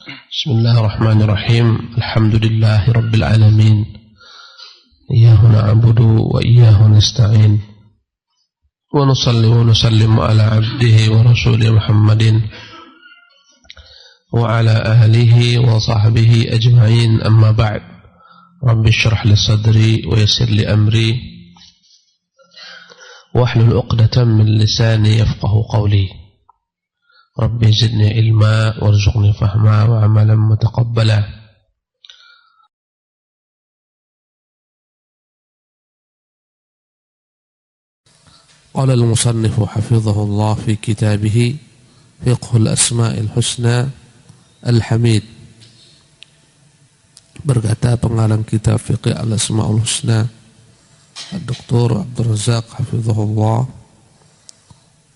بسم الله الرحمن الرحيم. الحمد لله رب العالمين، إياه نعبد وإياه نستعين، ونصلي ونسلم على عبده ورسوله محمد وعلى آله وصحبه أجمعين. أما بعد، رب اشرح لي صدري ويسر لي أمري واحلل عقدة من لساني يفقه قولي. ربي زدني علما وارزقني فهما وعملا متقبلا. قال المصنف حفظه الله في كتابه فقه الأسماء الحسنى الحميد. Berkata pengarang kitab Fiqh al-Asma'ul Husna Dr. Abdul Razak hafizahullah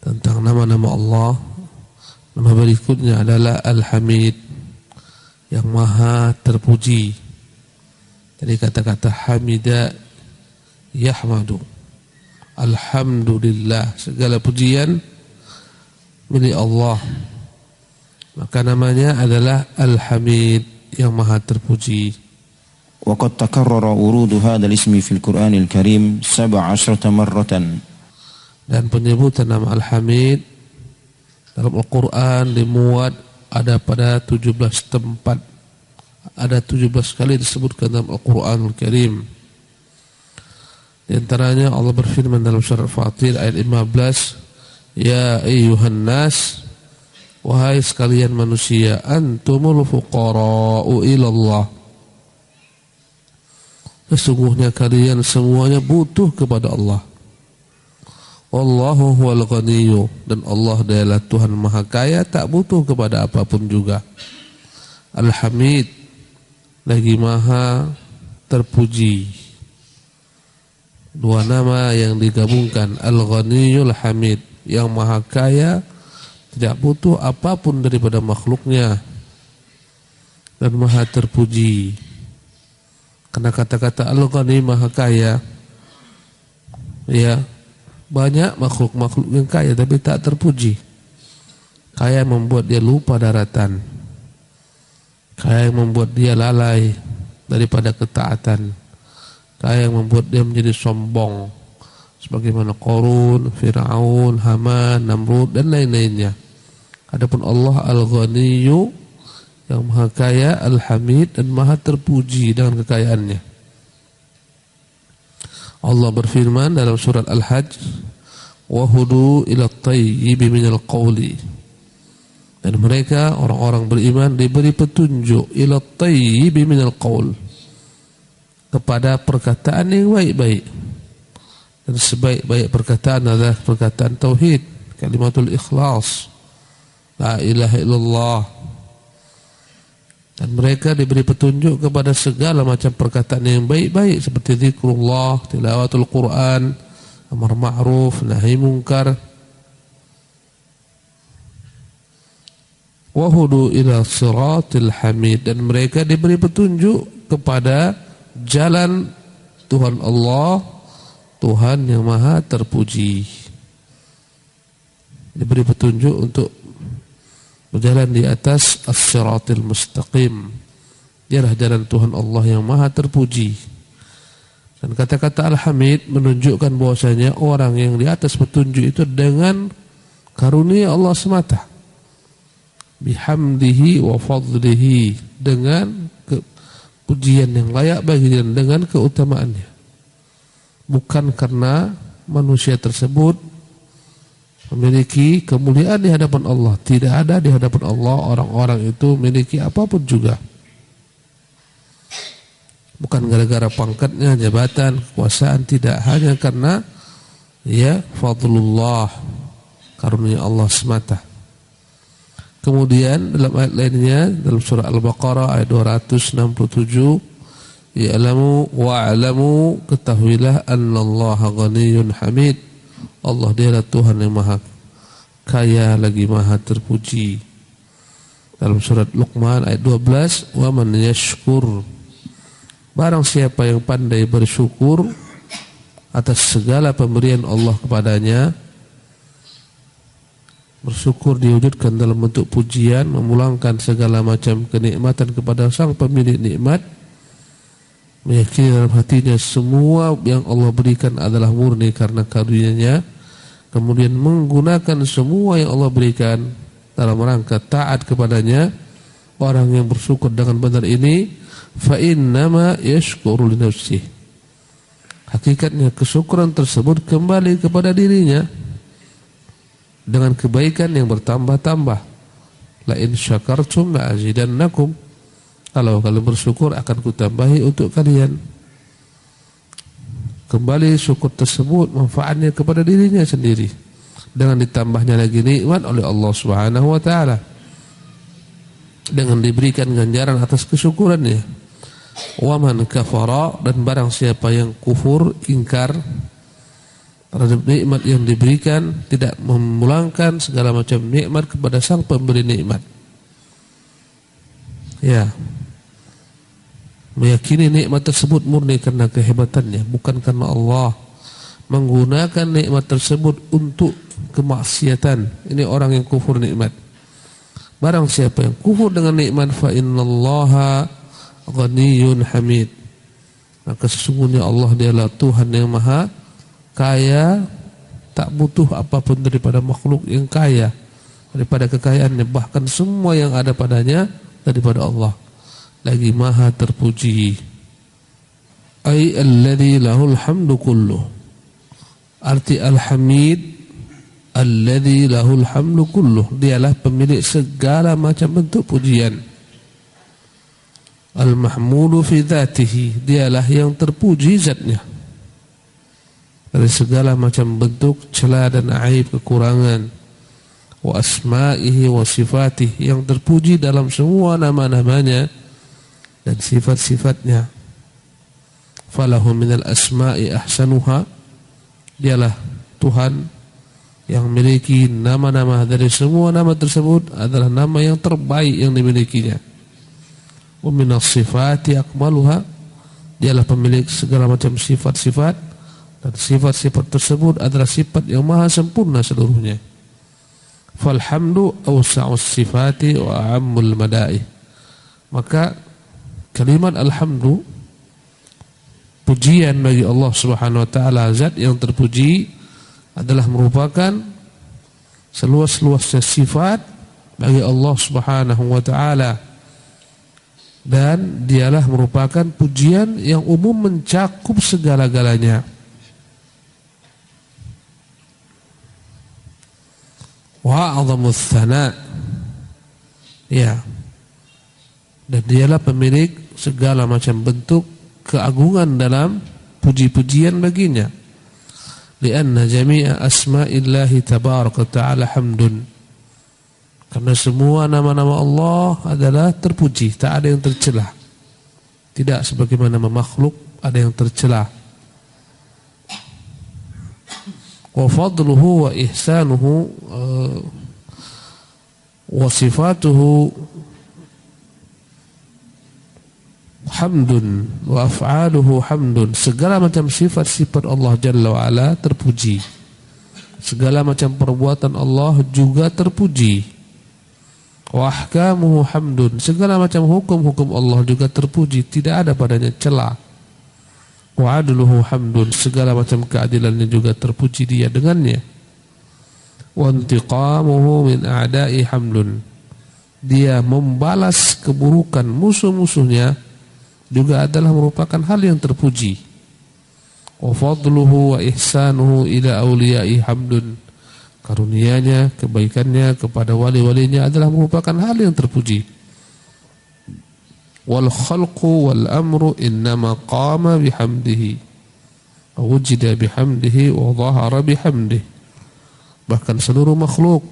tentang nama-nama Allah. Nama berikutnya adalah Al-Hamid, yang maha terpuji. Dari kata-kata hamida yahmadu, alhamdulillah, segala pujian milik Allah, maka namanya adalah Al-Hamid, yang maha terpuji. وقد تكرر ورود هذا الاسم في القرآن الكريم 17 مرة. Dan penyebutan nama Al-Hamid dalam Al-Quran dimuat ada pada 17 tempat. Ada 17 kali disebutkan dalam Al-Quran Al-Karim. Di antaranya Allah berfirman dalam surah Fatir ayat 15, Ya ayyuhan nas, wahai sekalian manusia, antumul fuqara'u ilallah, sesungguhnya kalian semuanya butuh kepada Allah. Wallahu huwal ghaniyyu, dan Allah adalah Tuhan Maha Kaya, tak butuh kepada apapun juga. Al-Hamid, lagi Maha terpuji. Dua nama yang digabungkan, Al-Ghaniyyul Hamid, yang Maha Kaya, tidak butuh apapun daripada makhluknya, dan Maha terpuji. Karena kata-kata Al-Ghani, Maha Kaya, ya, banyak makhluk-makhluk yang kaya tapi tak terpuji. Kaya membuat dia lupa daratan, kaya yang membuat dia lalai daripada ketaatan, kaya yang membuat dia menjadi sombong, sebagaimana Qarun, Fir'aun, Haman, Namrud, dan lain-lainnya. Adapun Allah Al-Ghaniyyu, yang Maha Kaya, Al-Hamid, dan Maha terpuji dengan kekayaannya. Allah berfirman dalam surat Al-Hajj, wahudu ila tayyibi minal qawli, dan mereka orang-orang beriman diberi petunjuk ila tayyibi minal qawl, kepada perkataan yang baik-baik. Dan sebaik-baik perkataan adalah perkataan tauhid, kalimatul ikhlas, la ilaha illallah. Dan mereka diberi petunjuk kepada segala macam perkataan yang baik-baik, seperti zikrullah, tilawatul Quran, amar ma'ruf, nahi munkar. Wahudu ila siratil hamid, dan mereka diberi petunjuk kepada jalan Tuhan Allah, Tuhan yang maha terpuji. Diberi petunjuk untuk berjalan di atas as-siratil mustaqim. Dialah jalan Tuhan Allah yang maha terpuji. Dan kata-kata Al-Hamid menunjukkan bahwasanya orang yang di atas petunjuk itu dengan karunia Allah semata, bihamdihi wa fadlihi, dengan pujian yang layak bagi dia, dengan keutamaannya, bukan karena manusia tersebut memiliki kemuliaan di hadapan Allah. Tidak ada di hadapan Allah orang-orang itu memiliki apapun juga, bukan gara-gara pangkatnya, jabatan, kekuasaan, tidak, hanya karena ya fadlullah, karunia Allah semata. Kemudian dalam ayat lainnya, dalam surah Al-Baqarah ayat 267, ya'lamu wa'lamu, ketahuilah annallaha ghaniyyun hamid, Allah dialah Tuhan yang maha kaya lagi maha terpuji. Dalam surat Luqman ayat 12, wa man yashkur, barang siapa yang pandai bersyukur atas segala pemberian Allah kepadanya, Bersyukur diwujudkan dalam bentuk pujian, memulangkan segala macam kenikmatan kepada sang pemilik nikmat, meyakini dalam hatinya semua yang Allah berikan adalah murni karena karunia-Nya, kemudian menggunakan semua yang Allah berikan dalam rangka taat kepadanya. Orang yang bersyukur dengan benar ini, fa innama yashkuru li nafsihi, hakikatnya kesyukuran tersebut kembali kepada dirinya dengan kebaikan yang bertambah-tambah. La in syakartum la azidannakum, kalau kalian bersyukur akan kutambahi untuk kalian. Kembali syukur tersebut manfaatnya kepada dirinya sendiri dengan ditambahnya lagi nikmat oleh Allah Subhanahu wa taala, dengan diberikan ganjaran atas kesyukurannya. Wa man kafara, dan barang siapa yang kufur, ingkar terhadap nikmat yang diberikan, tidak memulangkan segala macam nikmat kepada sang pemberi nikmat, ya, meyakini nikmat tersebut murni karena kehebatannya, bukan karena Allah, menggunakan nikmat tersebut untuk kemaksiatan. Ini orang yang kufur nikmat. Barang siapa yang kufur dengan nikmat, fa innallaha ghaniyyun hamid, maka sesungguhnya Allah dialah Tuhan yang maha kaya, tak butuh apapun daripada makhluk yang kaya, daripada kekayaannya, bahkan semua yang ada padanya daripada Allah, lagi maha terpuji. Ay alladzi lahul hamdu kulluh, arti al-hamid alladzi lahul hamdu kulluh, dialah pemilik segala macam bentuk pujian. Al-mahmudu fi dzatihi, dialah yang terpuji zatnya dari segala macam bentuk celah dan aib, kekurangan. Wa asma'ihi wa sifatih, yang terpuji dalam semua nama-namanya dan sifat-sifatnya. Falahu minal asma'i ahsanuha, dialah Tuhan yang memiliki nama-nama, dari semua nama tersebut adalah nama yang terbaik yang dimilikinya. Wa minas sifati akmaluha, dialah pemilik segala macam sifat-sifat, dan sifat-sifat tersebut adalah sifat yang maha sempurna seluruhnya. Falhamdu awsa'us sifati wa ammul madaih, maka kalimat alhamdu, pujian bagi Allah Subhanahu wa taala, zat yang terpuji, adalah merupakan seluas-luasnya sifat bagi Allah Subhanahu wa taala, dan dialah merupakan pujian yang umum mencakup segala-galanya. Wa a'zamus tsana, ya, dan dialah pemilik segala macam bentuk keagungan dalam puji-pujian baginya. Lianna jami'a asma'illahi tabaraka ta'ala hamdun, karena semua nama-nama Allah adalah terpuji, tak ada yang tercelah. Tidak sebagaimana nama makhluk ada yang tercelah. Wa fadluhu wa ihsanuhu wa sifatuhu hamdun wa af'aluhu hamdun, segala macam sifat-sifat Allah Jalla wa Ala terpuji, segala macam perbuatan Allah juga terpuji. Wa ahkamuhu hamdun, segala macam hukum-hukum Allah juga terpuji, tidak ada padanya celah. Wa adluhu hamdun, segala macam keadilannya juga terpuji dia dengannya. Wa intiqamuhu min a'da'i hamdun, dia membalas keburukan musuh-musuhnya juga adalah merupakan hal yang terpuji. Wa fadluhu wa ihsanuhu ila awliya'i hamdun, karunia-Nya, kebaikannya kepada wali-walinya adalah merupakan hal yang terpuji. Wal khalqu wal amru innama qama bihamdihi wa wujida bihamdihi wa dhahara bihamdihi, bahkan seluruh makhluk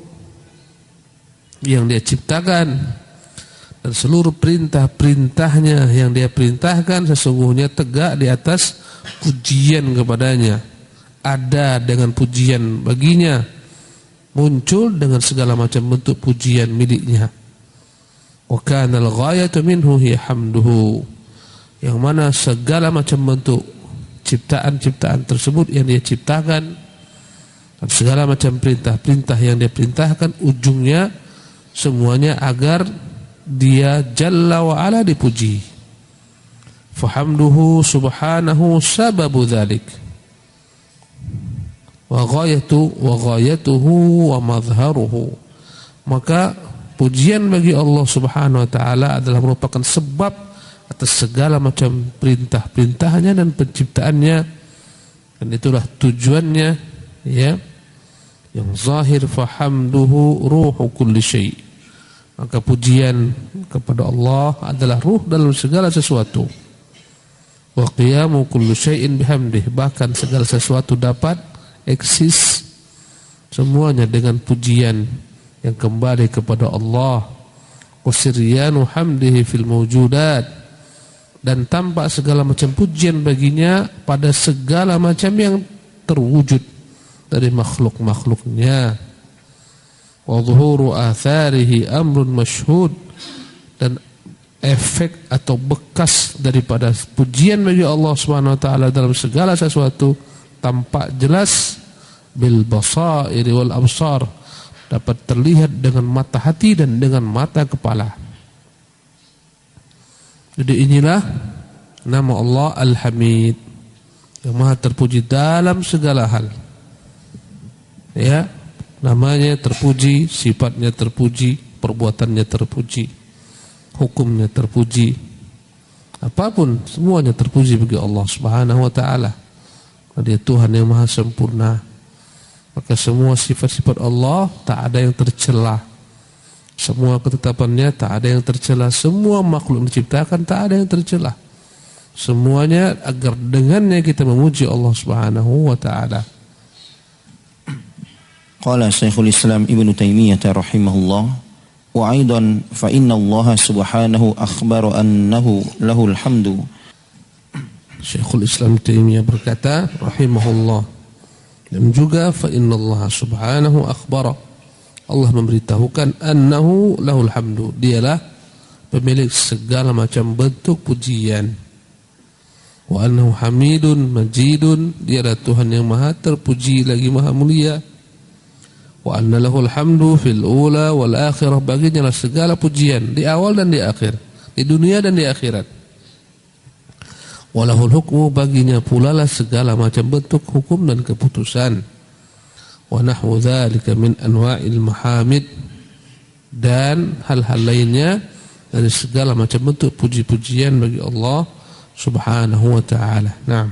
yang dia ciptakan dan seluruh perintah-perintahnya yang dia perintahkan sesungguhnya tegak di atas pujian kepadanya, ada dengan pujian baginya, muncul dengan segala macam bentuk pujian miliknya. Wa kana al-ghayatu minhu hiya hamduhu, yang mana segala macam bentuk ciptaan-ciptaan tersebut yang dia ciptakan segala macam perintah-perintah yang dia perintahkan ujungnya semuanya agar dia Jalla wa Ala dipuji. Fahamduhu subhanahu sababu dzalik wa ghayatuhu wa madharuhu. Maka pujian bagi Allah Subhanahu wa taala adalah merupakan sebab atas segala macam perintah-perintahnya dan penciptaannya, dan itulah tujuannya, ya. Yang zahir fahamduhu ruhu kulli syai'. Maka pujian kepada Allah adalah ruh dalam segala sesuatu. Wa qiyamu kulli syai'in bihamdih, bahkan segala sesuatu dapat eksis semuanya dengan pujian yang kembali kepada Allah. Wa siryanu hamdihi fil mawjudat, dan tampak segala macam pujian baginya pada segala macam yang terwujud dari makhluk-makhluknya. Wa dhuhuru atharihi amrun masyhud, dan efek atau bekas daripada pujian bagi Allah Subhanahu wa taala dalam segala sesuatu tampak jelas bil basairi wal absar, dapat terlihat dengan mata hati dan dengan mata kepala. Jadi inilah nama Allah Al-Hamid, yang maha terpuji dalam segala hal. Ya, namanya terpuji, sifatnya terpuji, perbuatannya terpuji, hukumnya terpuji. Apapun semuanya terpuji bagi Allah Subhanahu wa taala. Dia Tuhan yang maha sempurna. Maka semua sifat-sifat Allah tak ada yang tercela. Semua ketetapannya tak ada yang tercela. Semua makhluk yang diciptakan tak ada yang tercela. Semuanya agar dengannya kita memuji Allah Subhanahu wa taala. Qala Syekhul Islam Ibnu Taimiyah rahimahullah, wa aidan fa inna Allah subhanahu akhbara annahu lahul hamdu. Syekhul Islam Taimiyah berkata rahimahullah, dan juga fa inna Allah subhanahu akhbara, Allah memberitahukan annahu lahul hamdu, dialah pemilik segala macam bentuk pujian. Wa annahu hamidun majidun, dialah Tuhan yang maha terpuji lagi maha mulia. Wa anna lahul hamdu fil ula wal akhirah, baginya lah segala pujian di awal dan di akhir, di dunia dan di akhirat. Walahul hukmu, baginya pula lah segala macam bentuk hukum dan keputusan. Wa nahwu dzalika min anwa'il mahamid, dan hal-hal lainnya dari segala macam bentuk puji-pujian bagi Allah Subhanahu wa taala. Naam.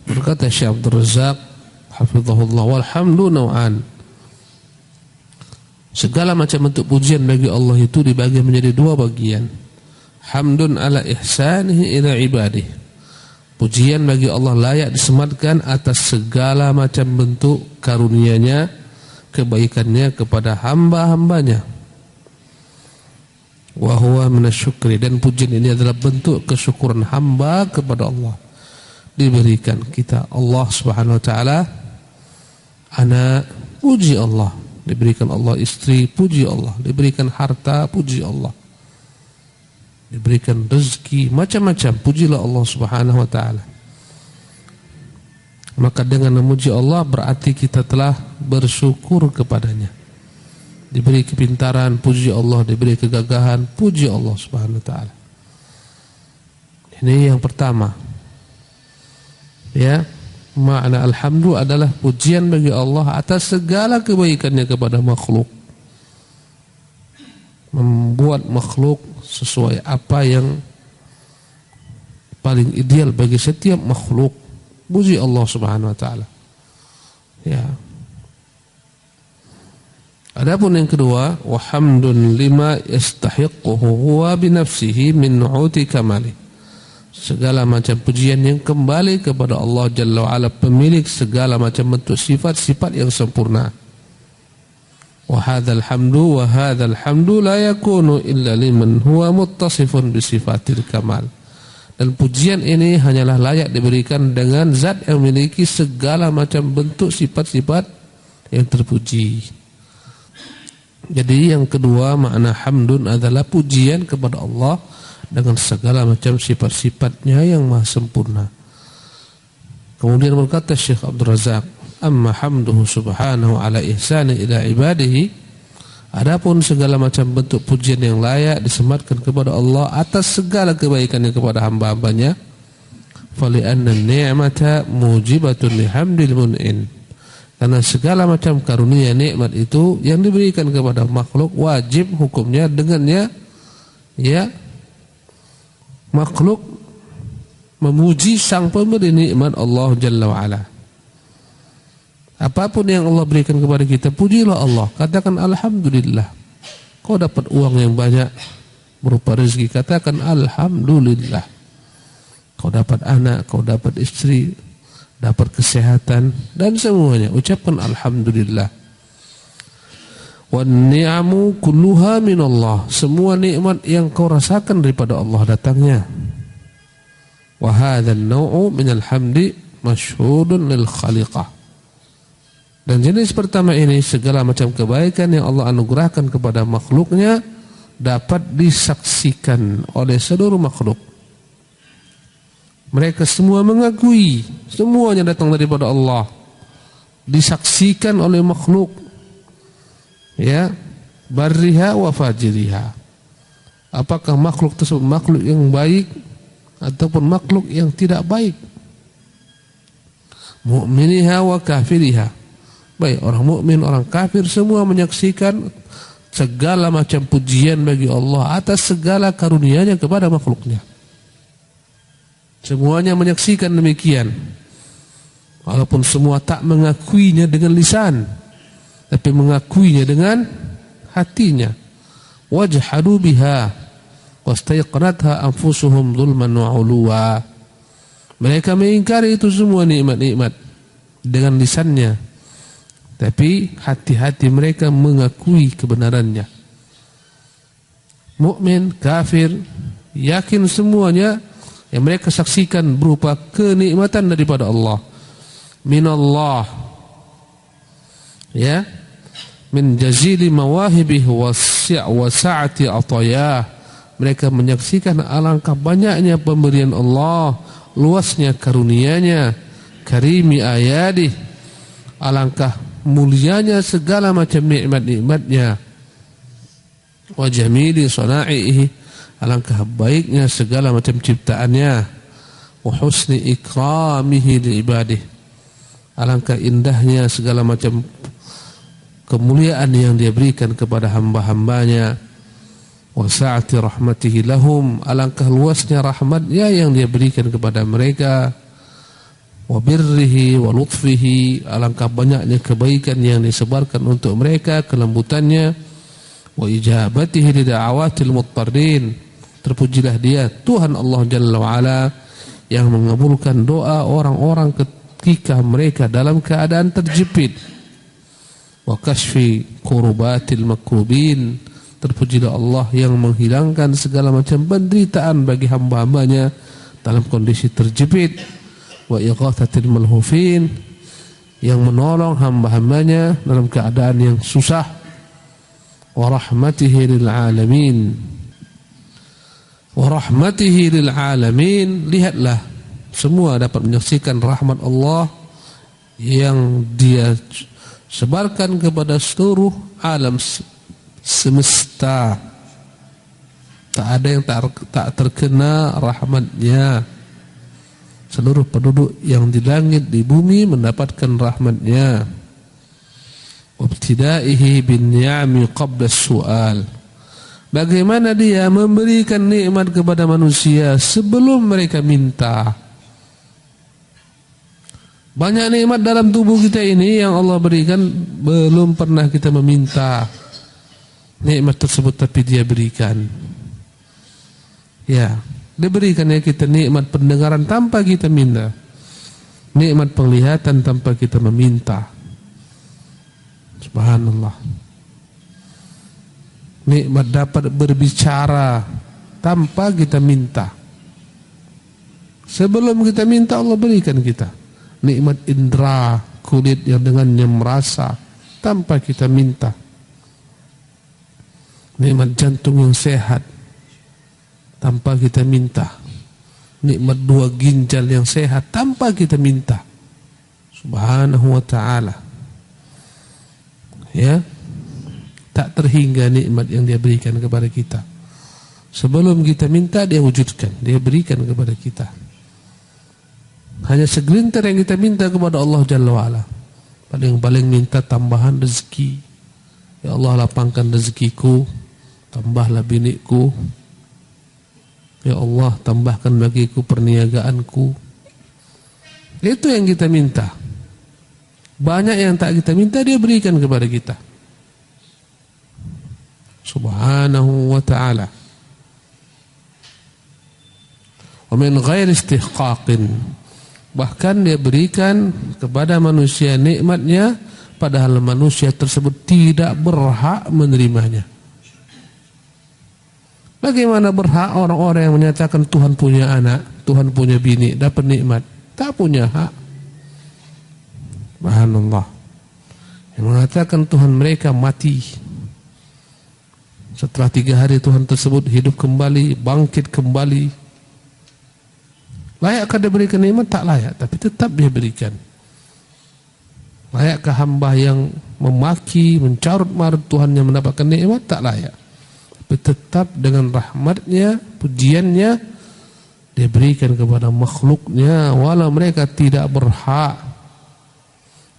Berkata Syekh Abdul Razak hafizahullah, walhamdu naw'an, segala macam bentuk pujian bagi Allah itu dibagi menjadi dua bagian. Hamdun ala ihsanihi ila ibadih, pujian bagi Allah layak disematkan atas segala macam bentuk karunia-Nya, kebaikannya kepada hamba-hambanya. Wa huwa minasyukri, dan pujian ini adalah bentuk kesyukuran hamba kepada Allah. Diberikan kita Allah Subhanahu wa taala anak, puji Allah. Diberikan Allah istri, puji Allah. Diberikan harta, puji Allah. Diberikan rezeki macam-macam, pujilah Allah Subhanahu wa taala. Maka dengan memuji Allah berarti kita telah bersyukur kepadanya. Diberi kepintaran, puji Allah. Diberi kegagahan, puji Allah Subhanahu wa taala. Ini yang pertama. Ya, makna alhamdu adalah pujian bagi Allah atas segala kebaikannya kepada makhluk. Membuat makhluk sesuai apa yang paling ideal bagi setiap makhluk. Puji Allah Subhanahu wa taala. Ya. Adapun yang kedua, wa hamdun lima yastahiqquhu huwa bi nafsihi min nu'uti kamali, segala macam pujian yang kembali kepada Allah Jalla wa Ala, pemilik segala macam bentuk sifat-sifat yang sempurna. Wa hadzal hamdu la yakunu illa liman huwa muttasifun bi sifatil kamal. Dan pujian ini hanyalah layak diberikan dengan zat yang memiliki segala macam bentuk sifat-sifat yang terpuji. Jadi yang kedua, makna hamdun adalah pujian kepada Allah dengan segala macam sifat-sifatnya yang maha sempurna. Kemudian berkata Syekh Abdul Razak, Amma hamduhu subhanahu ala ihsani ila ibadihi, adapun segala macam bentuk pujian yang layak disematkan kepada Allah atas segala kebaikannya kepada hamba-hambanya, fali'anna ni'mata mujibatun lihamdil mun'in, karena segala macam karunia nikmat itu yang diberikan kepada makhluk wajib hukumnya dengannya ya makhluk memuji sang pemberi nikmat Allah Jalla wa'ala. Apapun yang Allah berikan kepada kita, pujilah Allah, katakan alhamdulillah. Kau dapat uang yang banyak berupa rezeki, katakan alhamdulillah. Kau dapat anak, kau dapat istri, dapat kesehatan dan semuanya, ucapkan alhamdulillah. Wan ni'amu kulluha minallah, semua nikmat yang kau rasakan daripada Allah datangnya. Wa hadzal naw'u minal hamdi masyhudun lil khaliqah. Dan jenis pertama ini, segala macam kebaikan yang Allah anugerahkan kepada makhluknya dapat disaksikan oleh seluruh makhluk. Mereka semua mengakui, semuanya datang daripada Allah, disaksikan oleh makhluk, ya, barriha wa fajiriha. Apakah makhluk tersebut makhluk yang baik ataupun makhluk yang tidak baik, mu'miniha wa kafiriha, baik orang mukmin, orang kafir, semua menyaksikan segala macam pujian bagi Allah atas segala karunia-Nya kepada makhluknya. Semuanya menyaksikan demikian, walaupun semua tak mengakuinya dengan lisan, tapi mengakuinya dengan hatinya. Wajhadu biha wastayqanatha anfusuhum zulman wa 'uluwa. Mereka mengingkari itu semua nikmat-nikmat dengan lisannya, tapi hati-hati mereka mengakui kebenarannya. Mukmin, kafir, yakin semuanya yang mereka saksikan berupa kenikmatan daripada Allah. Minallah, ya, min jazili mawahibihi wa sa'ati atayah. Mereka menyaksikan alangkah banyaknya pemberian Allah, luasnya karunia-Nya, karimi ayadih, alangkah mulianya segala macam nikmat-nikmatnya, wa jamili sana'ihi, alangkah baiknya segala macam ciptaannya, wa husni ikramihi li ibadih, alangkah indahnya segala macam kemuliaan yang Dia berikan kepada hamba-hambanya, wa sa'ati rahmatihi lahum, alangkah luasnya rahmat-Nya yang Dia berikan kepada mereka, wa birrihi wa lutfihi, alangkah banyaknya kebaikan yang disebarkan untuk mereka, kelembutannya, wa ijabatihi li da'awatil muttarrin, terpujilah Dia Tuhan Allah Jalla wa'ala yang mengabulkan doa orang-orang ketika mereka dalam keadaan terjepit, wa kashfi kurubatil makrubin, terpujilah Allah yang menghilangkan segala macam penderitaan bagi hamba-hambanya dalam kondisi terjepit, wa ighathatil malhufin, yang menolong hamba-hambanya dalam keadaan yang susah, wa rahmatihi lil alamin, wa rahmatihi lil alamin. Lihatlah, semua dapat menyaksikan rahmat Allah yang Dia sebarkan kepada seluruh alam semesta. Tak ada yang tak terkena rahmat-Nya. Seluruh penduduk yang di langit, di bumi mendapatkan rahmat-Nya. Wabtidaihi bin ni'ami qabla su'al, bagaimana Dia memberikan nikmat kepada manusia sebelum mereka minta. Banyak nikmat dalam tubuh kita ini yang Allah berikan, belum pernah kita meminta nikmat tersebut, tapi Dia berikan. Ya, diberikannya kita nikmat pendengaran tanpa kita minta, nikmat penglihatan tanpa kita meminta. Subhanallah. Nikmat dapat berbicara tanpa kita minta. Sebelum kita minta, Allah berikan kita nikmat indera, kulit yang dengannya merasa tanpa kita minta. Nikmat jantung yang sehat tanpa kita minta. Nikmat 2 ginjal yang sehat tanpa kita minta. Subhanahu wa ta'ala. Ya, tak terhingga nikmat yang dia berikan kepada kita. Sebelum kita minta, dia wujudkan, dia berikan kepada kita. Hanya segelintir yang kita minta kepada Allah Jalla wa'ala. Paling minta tambahan rezeki. Ya Allah, lapangkan rezekiku, tambahlah biniku. Ya Allah, tambahkan bagiku perniagaanku. Itu yang kita minta. Banyak yang tak kita minta, dia berikan kepada kita. Subhanahu wa ta'ala. Wa min ghairi istihqaqin. Bahkan dia berikan kepada manusia nikmatnya, padahal manusia tersebut tidak berhak menerimanya. Bagaimana berhak orang-orang yang menyatakan Tuhan punya anak, Tuhan punya bini, dapat nikmat? Tak punya hak. Subhanallah. Yang mengatakan Tuhan mereka mati, setelah 3 hari Tuhan tersebut hidup kembali, bangkit kembali. Layakkah dia berikan nikmat? Tak layak, tapi tetap dia berikan. Layakkah hamba yang memaki, mencarut marut Tuhan yang mendapatkan nikmat? Tak layak. Tapi tetap dengan rahmatnya, pujiannya, dia berikan kepada makhluknya, walau mereka tidak berhak.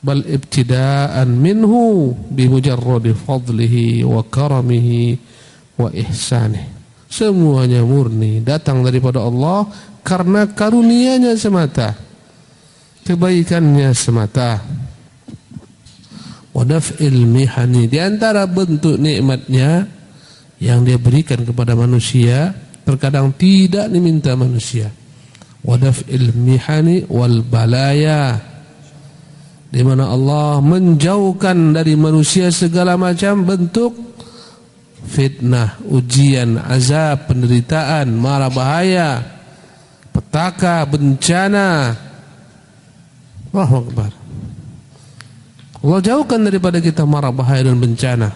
Bal ibtidaan minhu bimujarradi fadlihi wa karamihi wa ihsanih. Semuanya murni datang daripada Allah karena karunia-Nya semata, kebaikannya semata. Wa daf'il mihani, di antara bentuk nikmatnya yang dia berikan kepada manusia, terkadang tidak diminta manusia. Wa daf'il mihani wal balaya, di mana Allah menjauhkan dari manusia segala macam bentuk fitnah, ujian, azab, penderitaan, mara bahaya, petaka, bencana. Allahu Akbar. Allah jauhkan daripada kita mara bahaya dan bencana.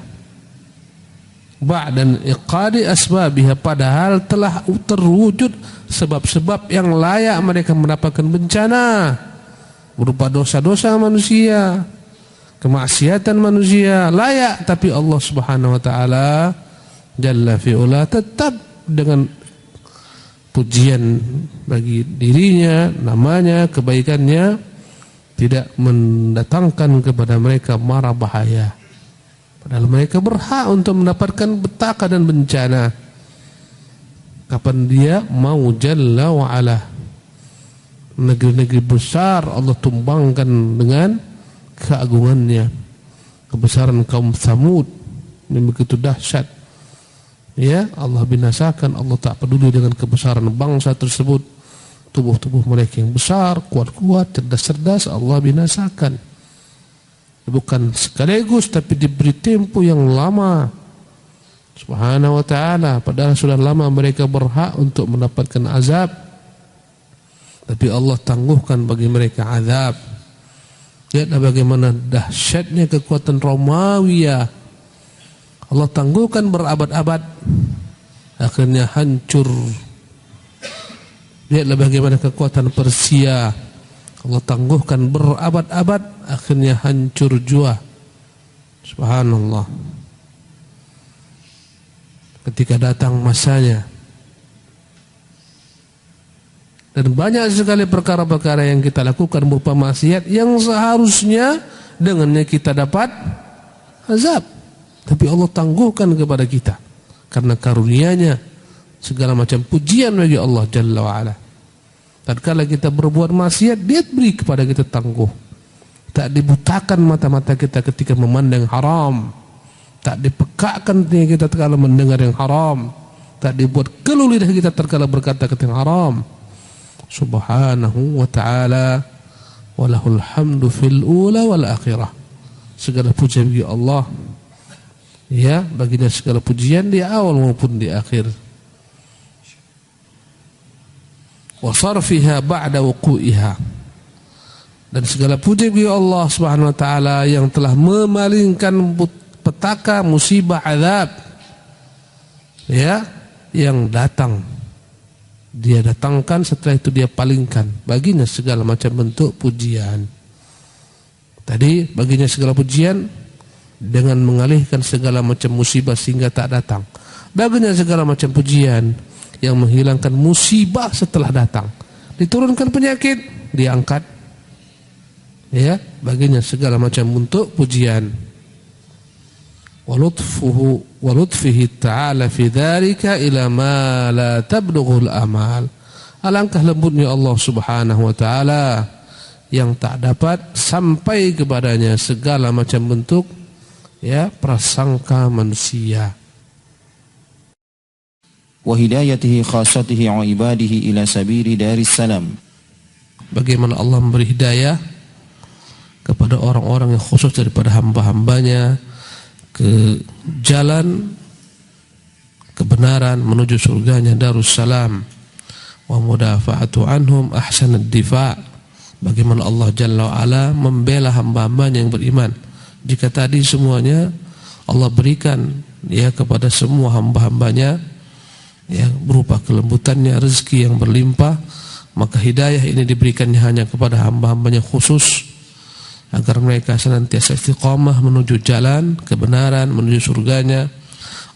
Ba'dan iqadi asbabiha, padahal telah terwujud sebab-sebab yang layak mereka mendapatkan bencana, berupa dosa-dosa manusia, kemaksiatan manusia, layak. Tapi Allah Subhanahu wa ta'ala Jalla fi'ula tetap dengan pujian bagi dirinya, namanya, kebaikannya, tidak mendatangkan kepada mereka mara bahaya, padahal mereka berhak untuk mendapatkan petaka dan bencana kapan dia mau. Jalla wa'ala, negeri-negeri besar Allah tumbangkan dengan keagungannya. Kebesaran kaum Tsamud yang begitu dahsyat, ya, Allah binasakan. Allah tak peduli dengan kebesaran bangsa tersebut. Tubuh-tubuh mereka yang besar, kuat-kuat, cerdas-cerdas, Allah binasakan. Bukan sekaligus, tapi diberi tempo yang lama. Subhanahu wa ta'ala. Padahal sudah lama mereka berhak untuk mendapatkan azab, tapi Allah tangguhkan bagi mereka azab. Lihatlah bagaimana dahsyatnya kekuatan Romawiya. Allah tangguhkan berabad-abad, akhirnya hancur. Lihatlah bagaimana kekuatan Persia. Allah tangguhkan berabad-abad, akhirnya hancur jua. Subhanallah. Ketika datang masanya. Dan banyak sekali perkara-perkara yang kita lakukan berupa maksiat yang seharusnya dengannya kita dapat azab, tapi Allah tangguhkan kepada kita karena karunia-Nya. Segala macam pujian bagi Allah Jalla wa'ala. Tatkala kita berbuat maksiat, Dia beri kepada kita tangguh. Tak dibutakan mata-mata kita ketika memandang haram, tak dipekakkan telinga kita tatkala mendengar yang haram, tak dibuat keluh lidah kita tatkala berkata-kata yang haram. Subhanahu wa ta'ala, walahul hamdu fil ula wal akhirah. Segala puji bagi Allah, ya, baginya segala pujian di awal maupun di akhir. Wa sarfiha ba'da wuqu'iha, dan segala puji bagi Allah Subhanahu wa ta'ala yang telah memalingkan petaka, musibah, azab, ya, yang datang. Dia datangkan, setelah itu Dia palingkan. Baginya segala macam bentuk pujian. Tadi baginya segala pujian dengan mengalihkan segala macam musibah sehingga tak datang. Baginya segala macam pujian yang menghilangkan musibah setelah datang. Diturunkan penyakit, diangkat. Ya, baginya segala macam bentuk pujian. Wa lutfihi ta'ala fi dzalika ila ma la tablughul amal. Alangkah lembutnya Allah Subhanahu wa taala yang tak dapat sampai kepadanya segala macam bentuk ya prasangka manusia. Wa hidayatihi khassatihi wa ibadihi ila sabili daris salam. Bagaimana Allah memberi hidayah kepada orang-orang yang khusus daripada hamba-hambanya ke jalan kebenaran menuju surganya Darussalam. Wa mudafa'atu anhum ahsanad difa'. Bagaimana Allah Jalla wa'ala membela hamba-hambanya yang beriman. Jika tadi semuanya Allah berikan ya kepada semua hamba-hambanya ya berupa kelembutannya, rezeki yang berlimpah, maka hidayah ini diberikannya hanya kepada hamba-hambanya khusus agar mereka senantiasa istiqamah menuju jalan kebenaran, menuju surganya.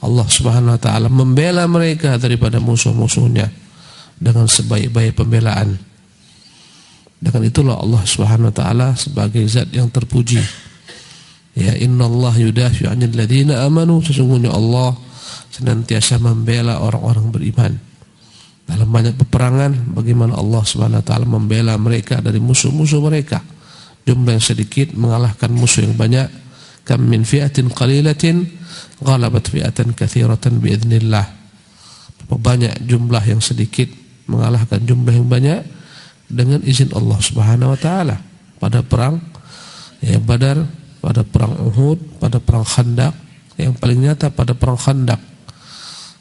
Allah Subhanahu wa taala membela mereka daripada musuh-musuhnya dengan sebaik-baik pembelaan. Dengan itulah Allah Subhanahu wa taala sebagai zat yang terpuji. Ya, innallaha yudafi'u 'anil ladzina amanu, sesungguhnya Allah senantiasa membela orang-orang beriman. Dalam banyak peperangan bagaimana Allah Subhanahu wa taala membela mereka dari musuh-musuh mereka. Jumlah yang sedikit mengalahkan musuh yang banyak. Kam min fi'atin qalilatin ghalabat fi'atan katsiratan biidznillah. Banyak jumlah yang sedikit mengalahkan jumlah yang banyak dengan izin Allah Subhanahu wa taala pada perang ya Badar, pada perang Uhud, pada perang Khandaq, yang paling nyata pada perang Khandaq.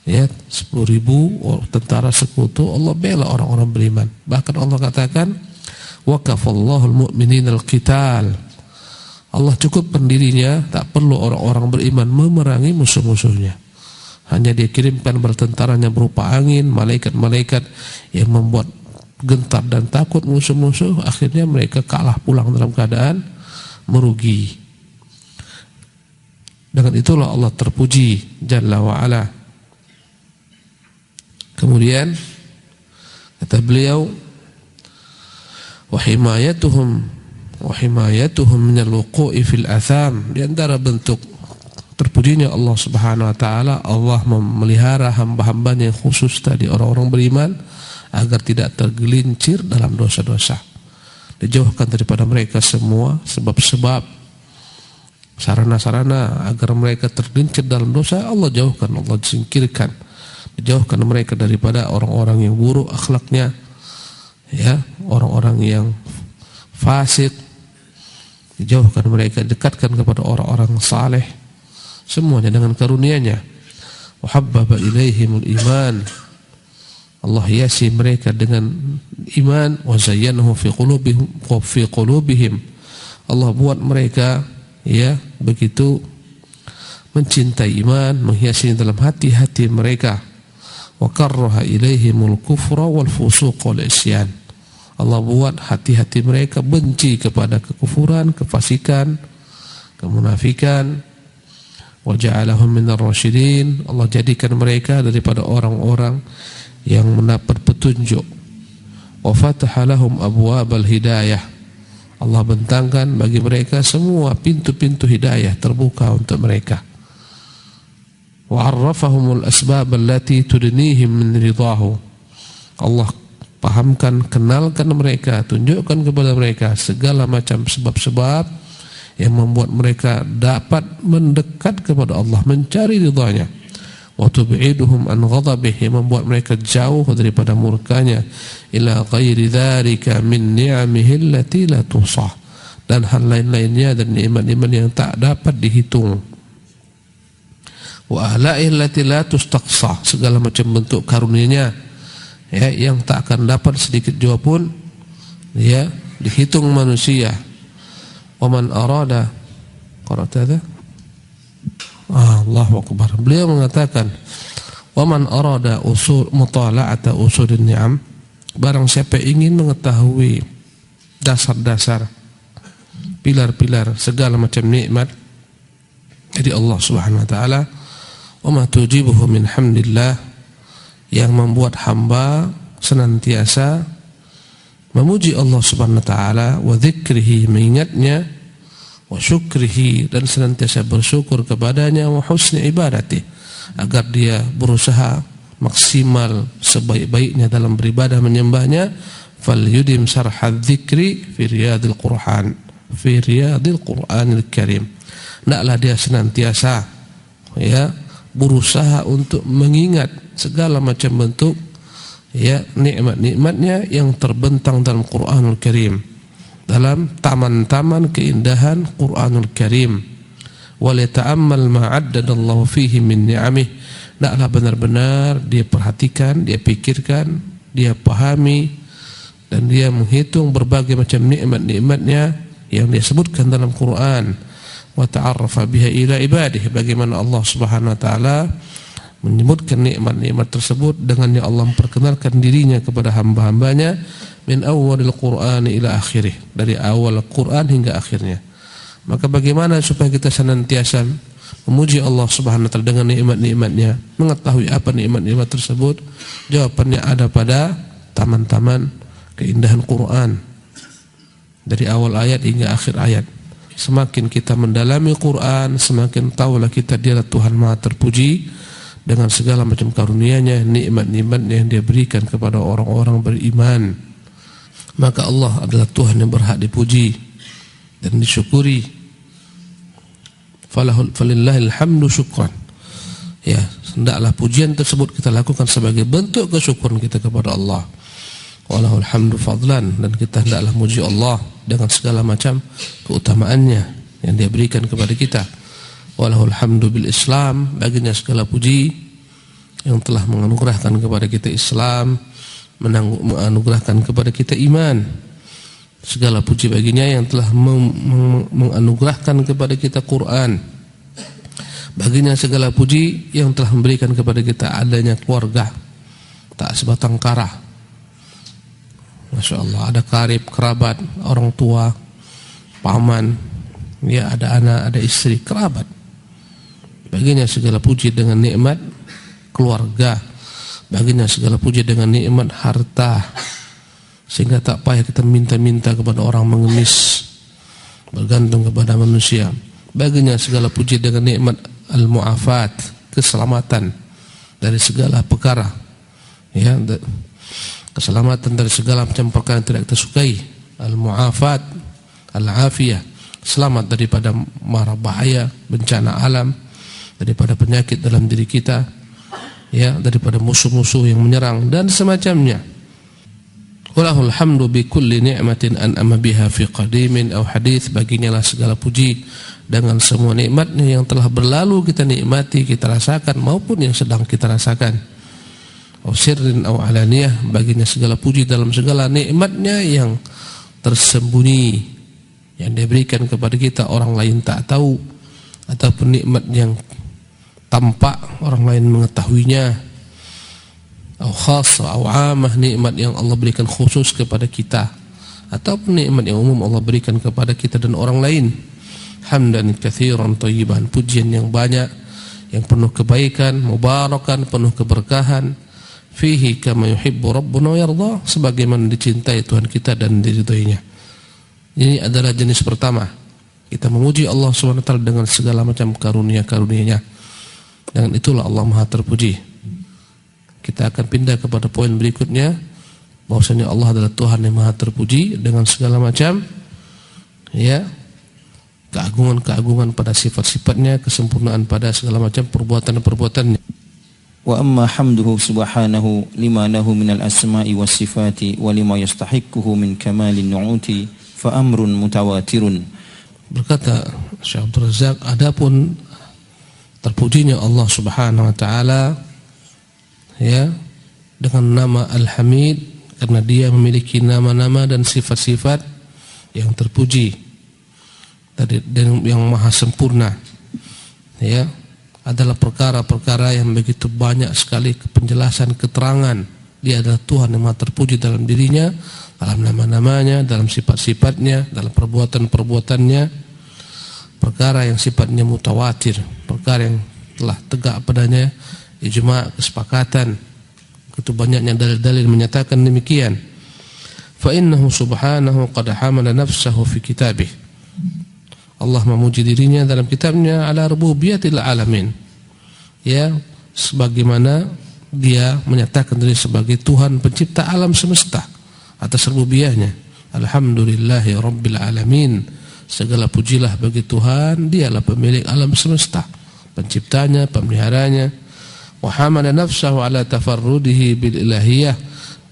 Ya, 10.000 tentara sekutu Allah bela orang-orang beriman. Bahkan Allah katakan wa kafallahu almu'minina alqital. Allah cukup pendirinya, tak perlu orang-orang beriman memerangi musuh-musuhnya. Hanya dia kirimkan bertentaranya berupa angin, malaikat-malaikat yang membuat gentar dan takut musuh-musuh, akhirnya mereka kalah pulang dalam keadaan merugi. Dengan itulah Allah terpuji Jalla wa'ala. Kemudian kata beliau wa himayatuhum minal wuqu'i fil atham. Di antara bentuk terpujinya Allah Subhanahu wa taala, Allah memelihara hamba-hambanya yang khusus tadi orang-orang beriman agar tidak tergelincir dalam dosa-dosa. Dijauhkan daripada mereka semua sebab-sebab sarana-sarana agar mereka tergelincir dalam dosa, Allah jauhkan, Allah singkirkan. Dijauhkan mereka daripada orang-orang yang buruk akhlaknya, ya, orang-orang yang fasik. Dijauhkan mereka, dekatkan kepada orang-orang saleh. Semuanya dengan karunia-Nya. Wa habbaba ilaihimul iman. Allah hiasi mereka dengan iman. Wa zayyanahu fi qulubihim. Allah buat mereka ya begitu mencintai iman, menghiasi dalam hati-hati mereka. Wa karraha ilaihimul kufra wal fusuq wal isyan. Allah buat hati-hati mereka benci kepada kekufuran, kefasikan, kemunafikan. Wa ja'alahum minar rasyidin. Allah jadikan mereka daripada orang-orang yang mendapat petunjuk. Wa fataha lahum abwabal hidayah. Allah bentangkan bagi mereka semua pintu-pintu hidayah terbuka untuk mereka. Wa 'arrafahumul asbab allati tudnihim min ridahu. Allah pahamkan, kenalkan mereka, tunjukkan kepada mereka segala macam sebab-sebab yang membuat mereka dapat mendekat kepada Allah, mencari ridhanya. Wa tub'iduhum an ghadabihi, membuat mereka jauh daripada murkanya. Ila ghairi dzalika min ni'amihi allati la tusah, dan hal lain-lainnya dan nikmat-nikmat yang tak dapat dihitung. Wa ala'i allati la tustaqsa, segala macam bentuk karunia-Nya ya yang tak akan dapat sedikit jua pun ya dihitung manusia. Wa man arada qara'ta hadha Allahu akbar. Beliau mengatakan wa man arada usul mutala'ata usulun ni'am, barang siapa ingin mengetahui dasar-dasar pilar-pilar segala macam nikmat dari Allah Subhanahu wa taala. Wa ma tujibuhu min hamdillah, yang membuat hamba senantiasa memuji Allah Subhanahu wa taala, wa dzikrihi, mengingatnya, wa syukrihi, dan senantiasa bersyukur kepadanya, wa husni ibadati, agar dia berusaha maksimal sebaik-baiknya dalam beribadah menyembahnya. Falyudim sarhadz dzikri fi riyadil Qur'an, fi riyadil Qur'anil Karim. Hendaklah dia senantiasa berusaha untuk mengingat segala macam bentuk nikmat-nikmatnya yang terbentang dalam Qur'anul Karim, dalam taman-taman keindahan Qur'anul Karim. Wa lita'ammal ma 'addadallahu fihi min ni'amih, hendaklah benar-benar dia perhatikan, dia pikirkan, dia pahami, dan dia menghitung berbagai macam nikmat-nikmatnya yang dia sebutkan dalam Quran. Wa ta'arrafa biha ila ibadihi, bagaimana Allah Subhanahu wa taala menyebutkan nikmat-nikmat tersebut dengannya Allah memperkenalkan dirinya kepada hamba-hambanya, min awwalil Qur'an ila akhirih, dari awal Quran hingga akhirnya. Maka bagaimana supaya kita senantiasa memuji Allah Subhanahu wa taala dengan nikmat-nikmatnya, mengetahui apa nikmat-nikmat tersebut? Jawabannya ada pada taman-taman keindahan Quran, dari awal ayat hingga akhir ayat. Semakin kita mendalami Quran, semakin tahulah kita dialah Tuhan Maha terpuji dengan segala macam karunia-Nya, nikmat-nikmatnya yang dia berikan kepada orang-orang beriman. Maka Allah adalah Tuhan yang berhak dipuji dan disyukuri. Falillahil hamdu syukran. Ya, hendaklah pujian tersebut kita lakukan sebagai bentuk kesyukuran kita kepada Allah. Walahul hamdu fadlan, dan kita hendaklah muji Allah dengan segala macam keutamaannya yang dia berikan kepada kita. Walahul hamdu bil Islam, baginya segala puji yang telah menganugerahkan kepada kita Islam, menganugerahkan kepada kita iman. Segala puji baginya yang telah menganugerahkan kepada kita Quran. Baginya segala puji yang telah memberikan kepada kita adanya keluarga tak sebatang kara. Masya Allah, ada karib, kerabat, orang tua, paman, ada anak, ada istri, kerabat. Baginya segala puji dengan nikmat keluarga, baginya segala puji dengan nikmat harta, sehingga tak payah kita minta-minta kepada orang mengemis, bergantung kepada manusia. Baginya segala puji dengan nikmat al-mu'afat, keselamatan dari segala perkara, keselamatan dari segala macam perkara yang tidak kita sukai. Al-mu'afat, al-afiyah, selamat daripada mara bahaya, bencana alam, daripada penyakit dalam diri kita, daripada musuh-musuh yang menyerang dan semacamnya. Walahul hamdu bi kulli ni'matin an'ama biha fi qadimin aw hadits, baginya lah segala puji dengan semua nikmatnya yang telah berlalu kita nikmati, kita rasakan, maupun yang sedang kita rasakan. Aw sirrin aw alaniyah, baginya segala puji dalam segala nikmatnya yang tersembunyi, yang diberikan kepada kita orang lain tak tahu, ataupun nikmat yang tampak orang lain mengetahuinya. Aw khas aw amah, nikmat yang Allah berikan khusus kepada kita, ataupun nikmat yang umum Allah berikan kepada kita dan orang lain. Hamdan katsiran thayyiban, pujian yang banyak, yang penuh kebaikan, mubarakan, penuh keberkahan. Fihi kama yuhibbu rabbuna wa yarda, sebagaimana dicintai Tuhan kita dan diridhoinya. Ini adalah jenis pertama, kita memuji Allah SWT dengan segala macam karunia-karunia-Nya. Dengan itulah Allah Maha terpuji. Kita akan pindah kepada poin berikutnya, bahwasanya Allah adalah Tuhan yang Maha terpuji dengan segala macam keagungan-keagungan pada sifat-sifatnya, kesempurnaan pada segala macam perbuatan-perbuatannya. Wa amma hamduhu subhanahu lima lahu minal asma'i was sifati wa lima yastahiquhu min kamalin nu'uti fa amrun mutawatirun. Berkata Syekh Abdul Razak, adapun terpujinya Allah Subhanahu wa taala dengan nama Al-Hamid, karena dia memiliki nama-nama dan sifat-sifat yang terpuji dan yang maha sempurna, adalah perkara-perkara yang begitu banyak sekali penjelasan, keterangan Dia adalah Tuhan yang maha terpuji dalam dirinya, dalam nama-namanya, dalam sifat-sifatnya, dalam perbuatan-perbuatannya. Perkara yang sifatnya mutawatir, perkara yang telah tegak padanya ijma', kesepakatan. Begitu banyaknya dalil-dalil menyatakan demikian. Fa innahu subhanahu qad hamala nafsahu fi kitabih. Allah memuji dirinya dalam kitabnya ala rububiyatil alamin. Ya, sebagaimana dia menyatakan diri sebagai Tuhan pencipta alam semesta atas rububiyahnya. Alhamdulillahi rabbil alamin. Segala pujilah bagi Tuhan, dialah pemilik alam semesta, penciptanya, pemeliharanya. Wa hamala nafsahu ala tafarrudihi bil ilahiyah.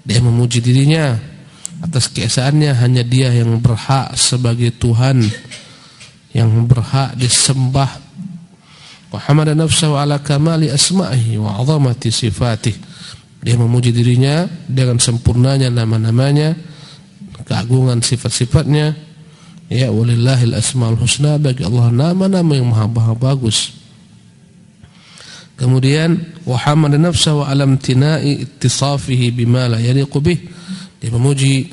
Dia memuji dirinya atas keesaannya, hanya dia yang berhak sebagai Tuhan, yang berhak disembah. Wa hamala nafsahu ala kamali asma'ihi wa 'azamati sifatih. Dia memuji dirinya dengan sempurnanya nama-namanya, keagungan sifat-sifatnya. Ya, walillahil asmaul husna, bagi Allah nama-nama yang maha bagus. Kemudian wa hamala nafsahu ala imtina'i ittisafihi bima la yaliqu bih. Dia memuji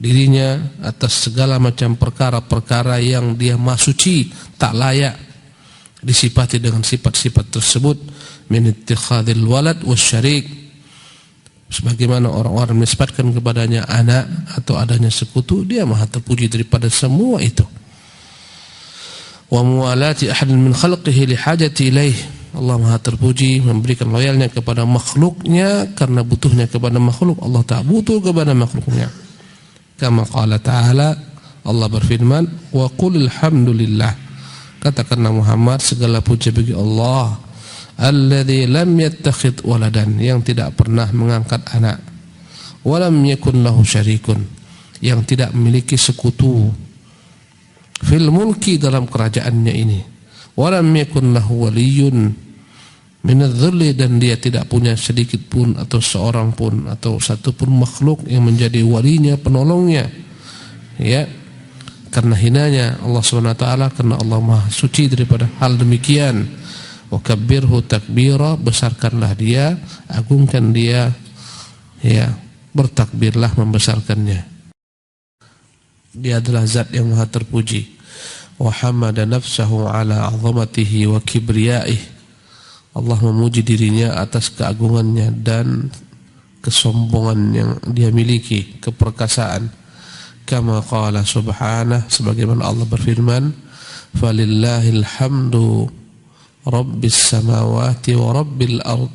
dirinya atas segala macam perkara-perkara yang dia maha suci, tak layak disifati dengan sifat-sifat tersebut. Min ittikhadil walad wasyarik, sebagaimana orang-orang menisbatkan kepadanya anak atau adanya sekutu, dia maha terpuji daripada semua itu. Wa muwalati ahadin min khalqihi li hajati ilaih, Allah maha terpuji memberikan loyalnya kepada makhluknya karena butuhnya kepada makhluk. Allah tak butuh kepada makhluknya. Kama qala ta'ala, Allah berfirman, wa qul alhamdulillah, katakanlah Muhammad, segala puji bagi Allah, alladzi lam yattakhidh waladan, yang tidak pernah mengangkat anak, wa lam yakun lahu syarikun, yang tidak memiliki sekutu, fil mulki, dalam kerajaannya ini, wa lam yakun lahu waliyyun minadh-dhulli, dan dia tidak punya sedikit pun atau seorang pun atau satu pun makhluk yang menjadi walinya, penolongnya. Ya, karena hinanya Allah SWT, karena Allah maha suci daripada hal demikian. Wa kabbirhu takbira, besarkanlah dia, agungkan dia, ya, bertakbirlah membesarkannya. Dia adalah zat yang maha terpuji. Wa hamada nafsahu ala 'azamatihi wa kibriyaih. Allah memuji dirinya atas keagungannya dan kesombongan yang dia miliki, keperkasaan. Kama qala subhanah, sebagaimana Allah berfirman, falillahil hamdu rabbis samawati wa rabbil ard.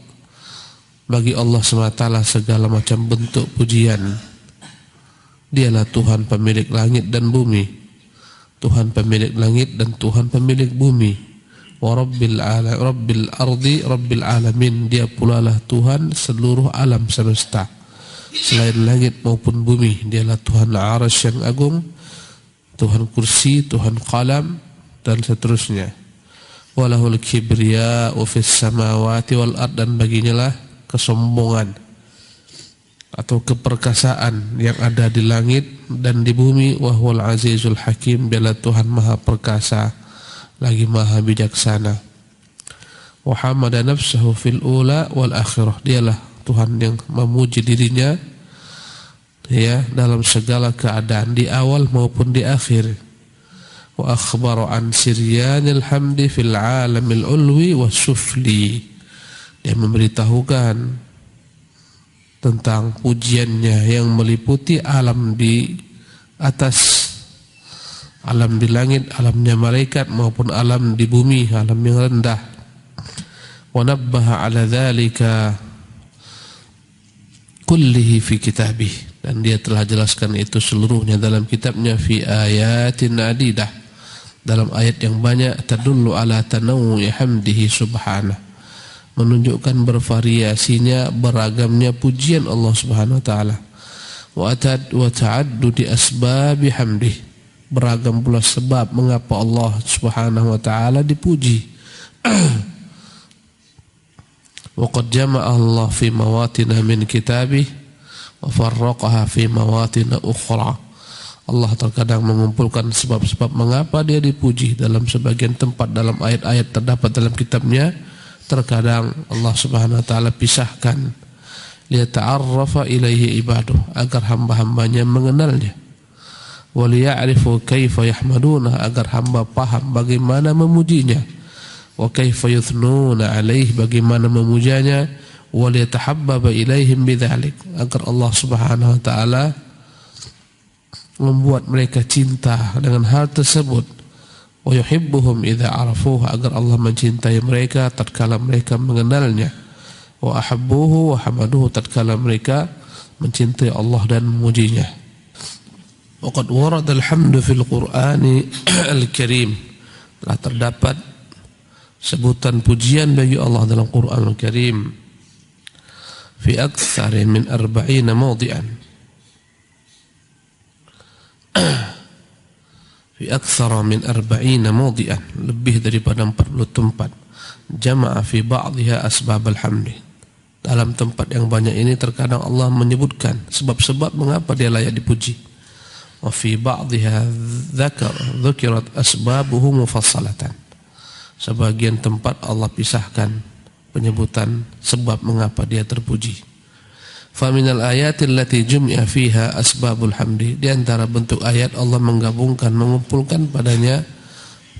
Bagi Allah SWT segala macam bentuk pujian. Dialah Tuhan pemilik langit dan bumi, Tuhan pemilik langit dan Tuhan pemilik bumi. Wa rabbil ardi rabbil alamin, dia pula lah Tuhan seluruh alam semesta, selain langit maupun bumi. Dialah Tuhan Arsy yang agung, Tuhan kursi, Tuhan qalam, dan seterusnya. Walahul kibriya'u fis samawati wal ard, dan baginya lah kesombongan atau keperkasaan yang ada di langit dan di bumi. Wa huwal azizul hakim, dialah Tuhan maha perkasa lagi maha bijaksana. Wa hamada nafsahu fil ula wal akhirah, dialah Tuhan yang memuji dirinya, ya, dalam segala keadaan, di awal maupun di akhir. Wa akhbara an siryanil hamdi fil alamil ulwi was sufli, dia memberitahukan tentang pujiannya yang meliputi alam di atas, alam di langit, alamnya malaikat, maupun alam di bumi, alam yang rendah. Wa nabbaha ala dzalika kullihi fi kitabih, dan dia telah jelaskan itu seluruhnya dalam kitabnya, fi ayatin adidah, dalam ayat yang banyak, tadullu ala tanawwu'i hamdihi subhanahu, menunjukkan bervariasinya, beragamnya pujian Allah Subhanahu wa taala. Wa ta'addudi asbabi hamdihi, beragam pula sebab mengapa Allah Subhanahu wa taala dipuji. Wa qad jama'a Allah fi mawatin min kitabih wa farraqaha fi mawatin ukhra. Allah terkadang mengumpulkan sebab-sebab mengapa dia dipuji dalam sebagian tempat dalam ayat-ayat terdapat dalam kitabnya. Terkadang Allah Subhanahu wa taala pisahkan liyata'arrafa ilaihi ibaduh, agar hamba-hambanya mengenalnya, wa liya'rifu kaifa yahmaduna, agar hamba paham bagaimana memujinya, wa kaifa yuthnuna alaihi, bagaimana memujanya, wa liyatahabbaba ilaihim bidzalik, agar Allah Subhanahu wa taala membuat mereka cinta dengan hal tersebut, wa yuhibbuhum idza arafuhu, agar Allah mencintai mereka tatkala mereka mengenalnya, wa ahabbuhu wa hamaduhu, tatkala mereka mencintai Allah dan memujinya. Waqad warada alhamdu fil Qur'ani al-Karim, telah terdapat sebutan pujian bagi Allah dalam Quran al-Karim fi aktsar min 40 mawdi'an, fi aktsar min 40 mawdi'an, lebih daripada 40 tempat. Jama'a fi ba'dihha asbab alhamd, dalam tempat yang banyak ini terkadang Allah menyebutkan sebab-sebab mengapa dia layak dipuji. Wa fi ba'dihha dzukirat asbabuhu mufassalatan, sebagian tempat Allah pisahkan penyebutan sebab mengapa dia terpuji. Fa minal ayatil lati jum'a fiha asbabul hamdi, di antara bentuk ayat Allah menggabungkan, mengumpulkan padanya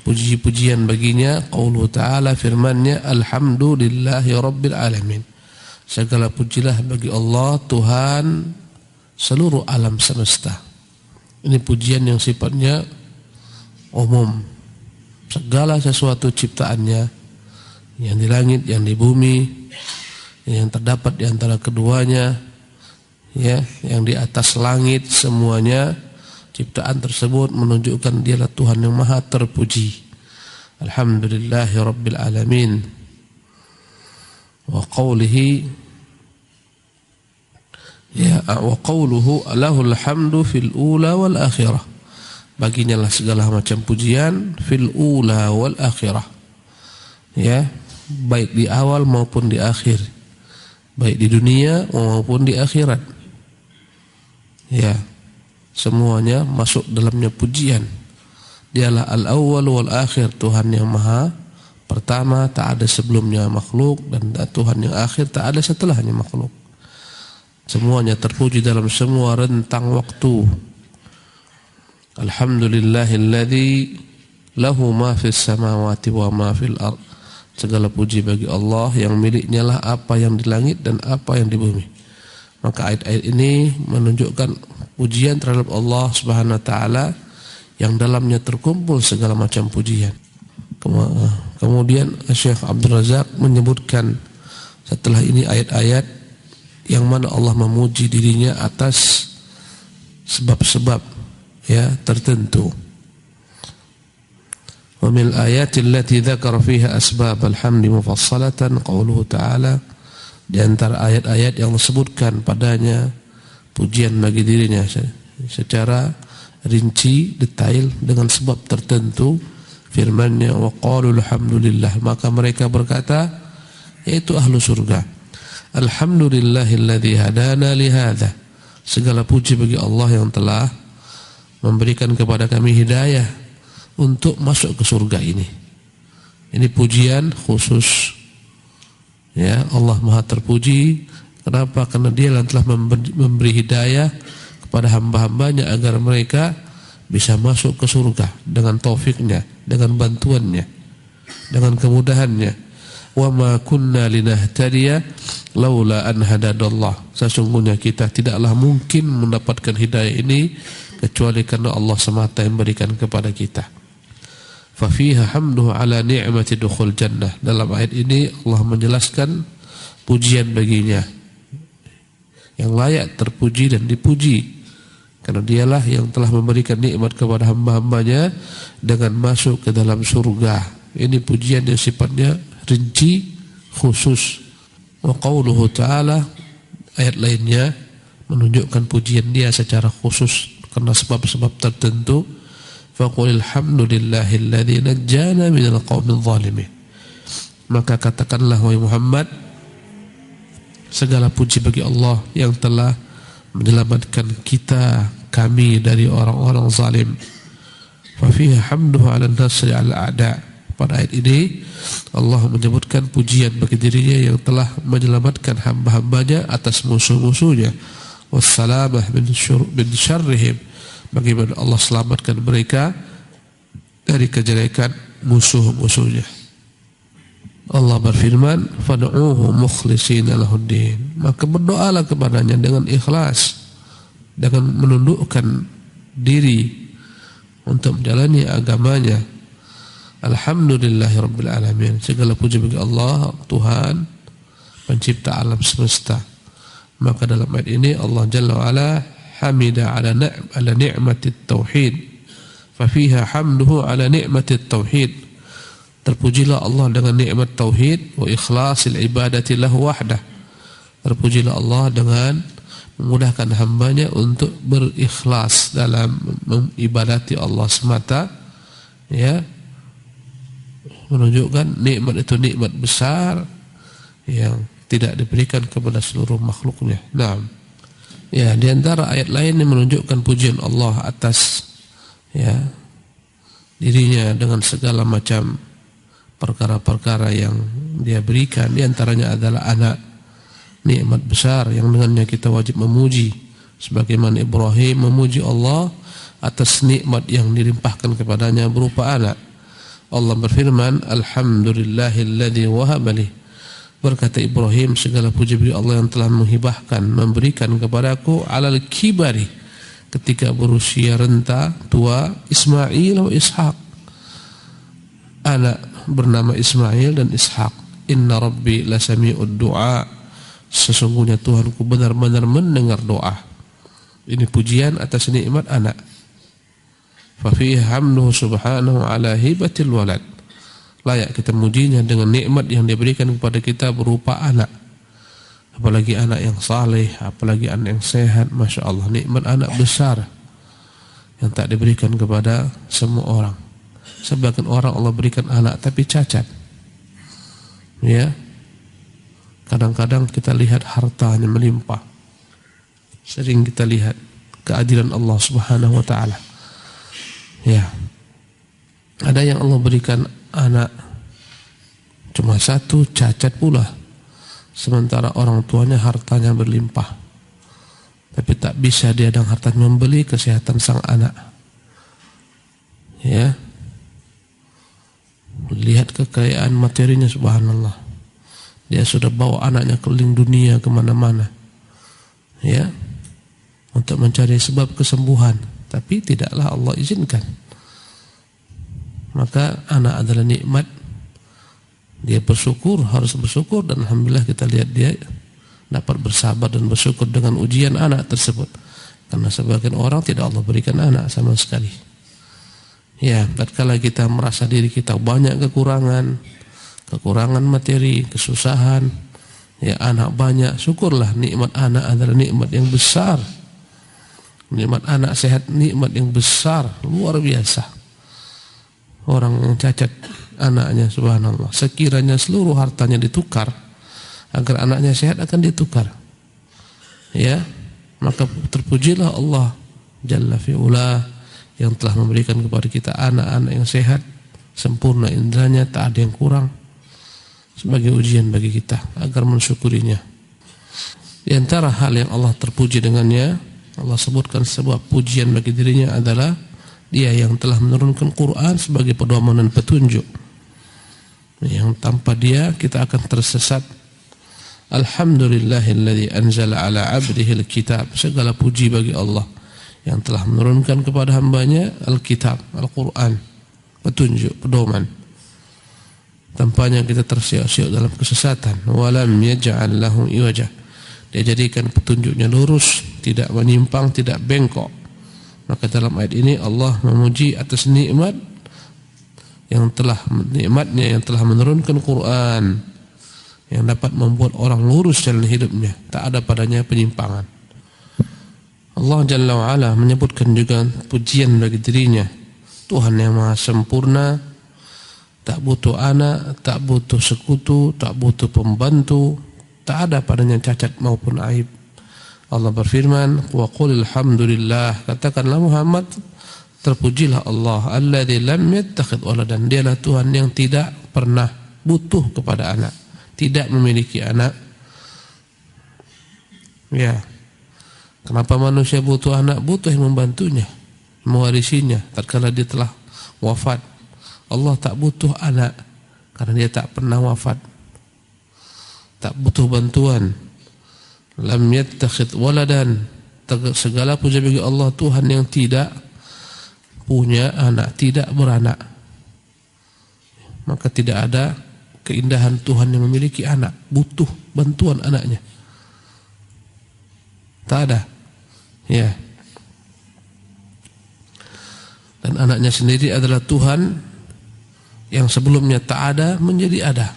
puji-pujian baginya, qauluhu ta'ala, firman-Nya, alhamdulillahi rabbil alamin, segala pujilah bagi Allah Tuhan seluruh alam semesta. Ini pujian yang sifatnya umum, segala sesuatu ciptaannya, yang di langit, yang di bumi, yang terdapat di antara keduanya, ya, yang di atas langit, semuanya ciptaan tersebut menunjukkan Dialah Tuhan yang maha terpuji. Alhamdulillahi rabbil alamin. Wa qawlihi, ya, wa qawluhu lahul hamdu fil ula wal akhirah, baginya lah segala macam pujian fil ula wal akhirah, ya, baik di awal maupun di akhir, baik di dunia maupun di akhirat, ya, semuanya masuk dalamnya pujian. Dialah al-awwal wal akhir, Tuhan yang maha pertama, tak ada sebelumnya makhluk, dan Tuhan yang akhir, tak ada setelahnya makhluk. Semuanya terpuji dalam semua rentang waktu. Alhamdulillahilladzi lahu ma fis samawati wa ma fil ard, segala puji bagi Allah yang miliknya lah apa yang di langit dan apa yang di bumi. Maka ayat-ayat ini menunjukkan pujian terhadap Allah Subhanahu wa taala yang dalamnya terkumpul segala macam pujian. Kemudian Syekh Abdul Razak menyebutkan setelah ini ayat-ayat yang mana Allah memuji dirinya atas sebab-sebab, ya, tertentu. Wa min ayatil lati dzakara fiha asbab alhamdi mufassalatan qauluhu ta'ala, di antara ayat-ayat yang disebutkan padanya pujian bagi dirinya secara rinci, detail, dengan sebab tertentu, firman-Nya, wa qalu alhamdulillah, maka mereka berkata, yaitu ahlu surga, alhamdulillahilladzi hadana lihadza, segala puji bagi Allah yang telah memberikan kepada kami hidayah untuk masuk ke surga ini. Ini pujian khusus, ya, Allah maha terpuji. Kenapa? Karena Dia telah memberi hidayah kepada hamba-hambanya agar mereka bisa masuk ke surga dengan taufiknya, dengan bantuannya, dengan kemudahannya. Wa ma kunna linahtadiya laula an hadadallah, sesungguhnya kita tidaklah mungkin mendapatkan hidayah ini kecuali karena Allah semata yang berikan kepada kita. Fa fiha hamduhu ala ni'mati dukhul jannah, dalam ayat ini Allah menjelaskan pujian baginya yang layak terpuji dan dipuji, karena Dialah yang telah memberikan nikmat kepada hamba-hambanya dengan masuk ke dalam surga. Ini pujian yang sifatnya rinci, khusus. Wa qauluhu ta'ala, ayat lainnya menunjukkan pujian Dia secara khusus karena sebab-sebab tertentu. Faqulil hamdulillahilladzi najjana minal qaumidz zalimin, maka katakanlah wahai Muhammad, segala puji bagi Allah yang telah menyelamatkan kami dari orang-orang zalim. Fa fiha hamduhu 'ala nasri 'al a'da, Pada ayat ini Allah menyebutkan pujian bagi dirinya yang telah menyelamatkan hamba-hambanya atas musuh-musuhnya. Wassalamah min syarrihim, bagaimana Allah selamatkan mereka dari kejelekan musuh-musuhnya. Allah berfirman, fad'uhu mukhlishina lahuddin, maka berdoalah kepadanya dengan ikhlas, dengan menundukkan diri untuk menjalani agamanya. Alhamdulillahirabbil alamin, segala puji bagi Allah, Tuhan pencipta alam semesta. Maka dalam ayat ini Allah Jalla wa Ala hamida ala ni'matit tauhid, fa fiha hamduhu ala ni'matit tauhid. Terpujilah Allah dengan nikmat tauhid wa ikhlasil ibadati lahu wahdah. Terpujilah Allah dengan memudahkan hambanya untuk berikhlas dalam mengibadati Allah semata, ya, menunjukkan nikmat itu nikmat besar yang tidak diberikan kepada seluruh makhluknya. Nah, ya, di antara ayat lain yang menunjukkan pujian Allah atas, ya, dirinya dengan segala macam perkara-perkara yang Dia berikan, di antaranya adalah anak, nikmat besar yang dengannya kita wajib memuji, sebagaimana Ibrahim memuji Allah atas nikmat yang dilimpahkan kepadanya berupa anak. Allah berfirman, alhamdulillahilladzi wahaba li, berkata Ibrahim, segala puji bagi Allah yang telah menghibahkan, memberikan kepadaku alal kibari, ketika berusia renta tua, Ismail wa Ishaq, anak bernama Ismail dan Ishaq. Inna rabbi lasami'ud du'a, sesungguhnya Tuhanku benar-benar mendengar doa. Ini pujian atas nikmat anak. Fa fihi hamduhu subhanahu ala hibatil walad, layak kita mujinya dengan nikmat yang diberikan kepada kita berupa anak. Apalagi anak yang saleh, apalagi anak yang sehat. Masya Allah, nikmat anak besar yang tak diberikan kepada semua orang. Sebagian orang Allah berikan anak tapi cacat, ya. Kadang-kadang kita lihat hartanya melimpah, sering kita lihat keadilan Allah Subhanahu wa ta'ala, ya. Ada yang Allah berikan anak cuma satu, cacat pula, sementara orang tuanya hartanya berlimpah, tapi tak bisa dia dengan hartanya membeli kesehatan sang anak, ya. Lihat kekayaan materinya, subhanallah, dia sudah bawa anaknya keliling dunia kemana-mana, ya, untuk mencari sebab kesembuhan, tapi tidaklah Allah izinkan. Maka anak adalah nikmat, dia bersyukur, harus bersyukur, dan alhamdulillah kita lihat dia dapat bersabar dan bersyukur dengan ujian anak tersebut. Karena sebagian orang tidak Allah berikan anak sama sekali. Ya, tatkala kita merasa diri kita banyak kekurangan materi, kesusahan, ya, anak banyak, syukurlah, nikmat anak adalah nikmat yang besar. Nikmat anak sehat, nikmat yang besar, luar biasa. Orang yang cacat anaknya, subhanallah, sekiranya seluruh hartanya ditukar agar anaknya sehat, akan ditukar, ya. Maka terpujilah Allah Jalla fi'ula yang telah memberikan kepada kita anak-anak yang sehat, sempurna indranya, tak ada yang kurang, sebagai ujian bagi kita agar mensyukurinya. Di antara hal yang Allah terpuji dengannya, Allah sebutkan sebuah pujian bagi dirinya adalah Dia yang telah menurunkan Quran sebagai pedoman dan petunjuk, yang tanpa Dia kita akan tersesat. Alhamdulillahilladzi anzala ala 'abdihil kitab, segala puji bagi Allah yang telah menurunkan kepada hambanya Alkitab, Al-Quran, petunjuk, pedoman. Tampaknya kita tersiok-siok dalam kesesatan. Walam yaj'al lahu iwaja, Dia jadikan petunjuknya lurus, tidak menyimpang, tidak bengkok. Maka dalam ayat ini Allah memuji atas nikmatnya yang telah menurunkan Quran, yang dapat membuat orang lurus jalan hidupnya, tak ada padanya penyimpangan. Allah Jalla wa'ala menyebutkan juga pujian bagi dirinya, Tuhan yang maha sempurna, tak butuh anak, tak butuh sekutu, tak butuh pembantu, tak ada padanya cacat maupun aib. Allah berfirman, wa qulil hamdulillah, katakanlah Muhammad, Terpujilah Allah alladzi lam yattakhidh waladan. Dialah Tuhan yang tidak pernah butuh kepada anak, tidak memiliki anak. Ya. Kenapa manusia butuh anak? Butuh yang membantunya, mewarisinya tatkala dia telah wafat. Allah tak butuh anak karena dia tak pernah wafat. Tak butuh bantuan. Lam yattakhidh waladan. Segala puja bagi Allah, Tuhan yang tidak punya anak, tidak beranak. Maka tidak ada keindahan Tuhan yang memiliki anak, butuh bantuan anaknya. Tak ada. Ya. Dan anaknya sendiri adalah Tuhan yang sebelumnya tak ada menjadi ada.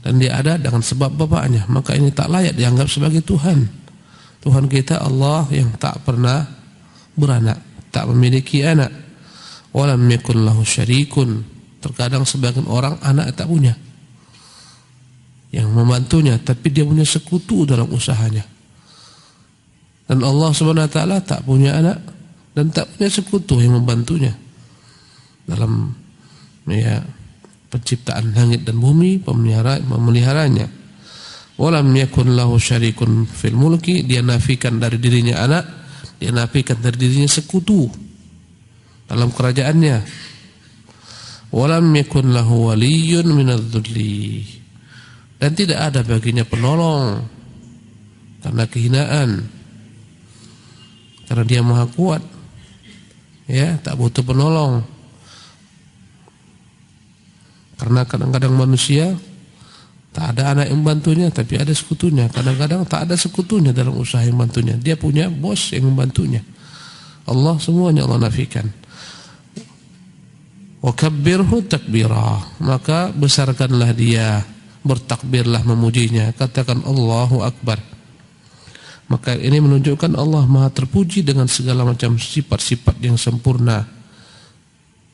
Dan dia ada dengan sebab bapaknya. Maka ini tak layak dianggap sebagai Tuhan. Tuhan kita Allah yang tak pernah beranak, tak memiliki anak. Walam yakun lahu syarikun. Terkadang sebagian orang anak tak punya, yang membantunya, tapi dia punya sekutu dalam usahanya. Dan Allah Subhanahu wa taala tak punya anak dan tak punya sekutu yang membantunya dalam penciptaan langit dan bumi, memeliharanya. Walam yakun lahu syarikun fil mulki. Dia nafikan dari dirinya anak, dia nafikan dari dirinya sekutu dalam kerajaannya. Walam yakun lahu waliyyun minadh-dhulli. Dan tidak ada baginya penolong karena kehinaan. Karena dia maha kuat, ya, tak butuh penolong. Karena kadang-kadang manusia tak ada anak yang membantunya, tapi ada sekutunya. Kadang-kadang tak ada sekutunya dalam usaha yang membantunya. Dia punya bos yang membantunya. Allah semuanya Allah nafikan. Wa kabbirhu takbira. Maka besarkanlah dia, bertakbirlah memujinya. Katakan Allahu Akbar. Maka ini menunjukkan Allah Maha terpuji dengan segala macam sifat-sifat yang sempurna,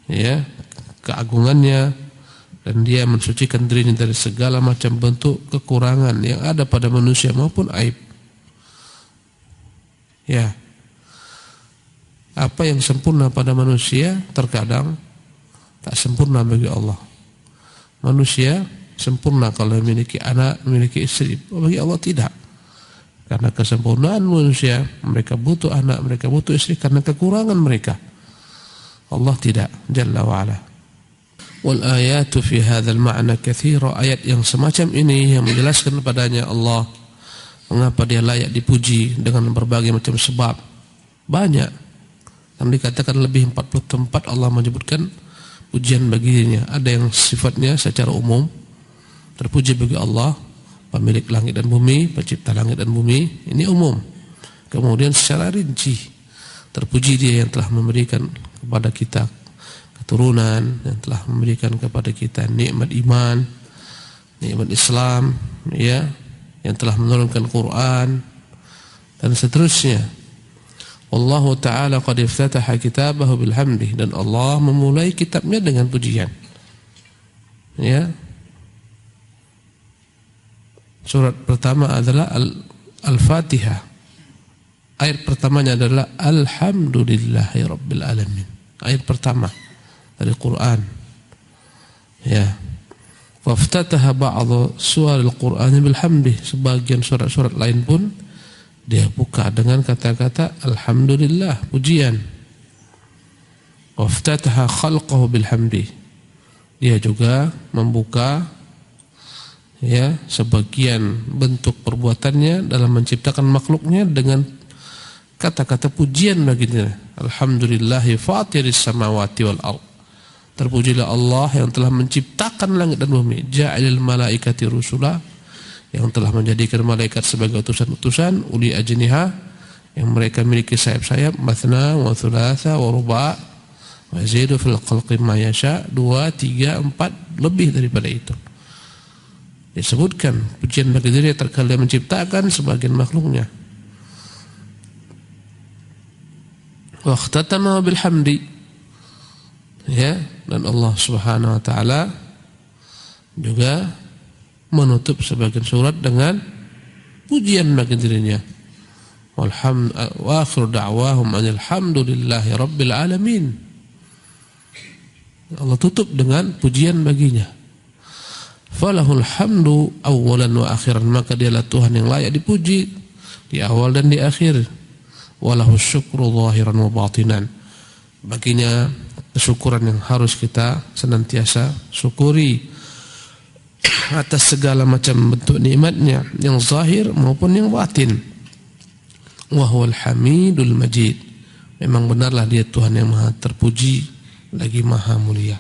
ya, keagungannya, dan dia mensucikan dirinya dari segala macam bentuk kekurangan yang ada pada manusia maupun aib. Ya, apa yang sempurna pada manusia terkadang tak sempurna bagi Allah. Manusia sempurna kalau memiliki anak, memiliki istri, bagi Allah tidak. Karena kesempurnaan manusia, mereka butuh anak, mereka butuh istri karena kekurangan mereka. Allah tidak, Jalla wa'ala. Wal ayatu fi hadzal ma'na katsira. Ayat yang semacam ini yang menjelaskan padanya Allah mengapa dia layak dipuji dengan berbagai macam sebab. Banyak. Dan dikatakan lebih 40 tempat Allah menyebutkan pujian baginya. Ada yang sifatnya secara umum, terpuji bagi Allah, pemilik langit dan bumi, pencipta langit dan bumi, ini umum. Kemudian secara rinci, terpuji dia yang telah memberikan kepada kita keturunan, yang telah memberikan kepada kita nikmat iman, nikmat Islam, ya, yang telah menurunkan Quran dan seterusnya. Allah Ta'ala qad iftataha kitabahu bilhamdih. Dan Allah memulai kitabnya dengan pujian, ya. Surat pertama adalah Al-Fatihah. Ayat pertamanya adalah Alhamdulillahi Rabbil Alamin. Ayat pertama dari Quran. Ya. Waftataha ba'dhu suwar al-Quran bilhamdih. Sebagian surat-surat lain pun dia buka dengan kata-kata Alhamdulillah, pujian. Waftataha khalqahu bilhamdih. Dia juga membuka, ya, sebagian bentuk perbuatannya dalam menciptakan makhluknya dengan kata-kata pujian baginya. Alhamdulillahi fatiris samawati wal ardh. Terpujilah Allah yang telah menciptakan langit dan bumi. Ja'ilil malaikati rusula, yang telah menjadikan malaikat sebagai utusan-utusan, uli ajniha, yang mereka memiliki sayap-sayap, mathna wa thulatha wa ruba' wa yazidu fil khalqi ma yasha, 2, 3, 4, lebih daripada itu. Disebutkan pujian bagi diri terkala menciptakan sebagian makhluknya. Wa ikhtatama bil hamdi, ya, dan Allah Subhanahu wa taala juga menutup sebagian surat dengan pujian bagi dirinya. wa akhiru da'wahum alhamdulillahi rabbil alamin. Allah tutup dengan pujian baginya. Falahul hamdu awalan wa akhiran, maka dialah Tuhan yang layak dipuji di awal dan di akhir. Walahus syukru zahiran wa batinan, baginya kesyukuran yang harus kita senantiasa syukuri atas segala macam bentuk nikmatnya, yang zahir maupun yang batin. Wa huwal hamidul majid, memang benarlah dia Tuhan yang maha terpuji lagi maha mulia.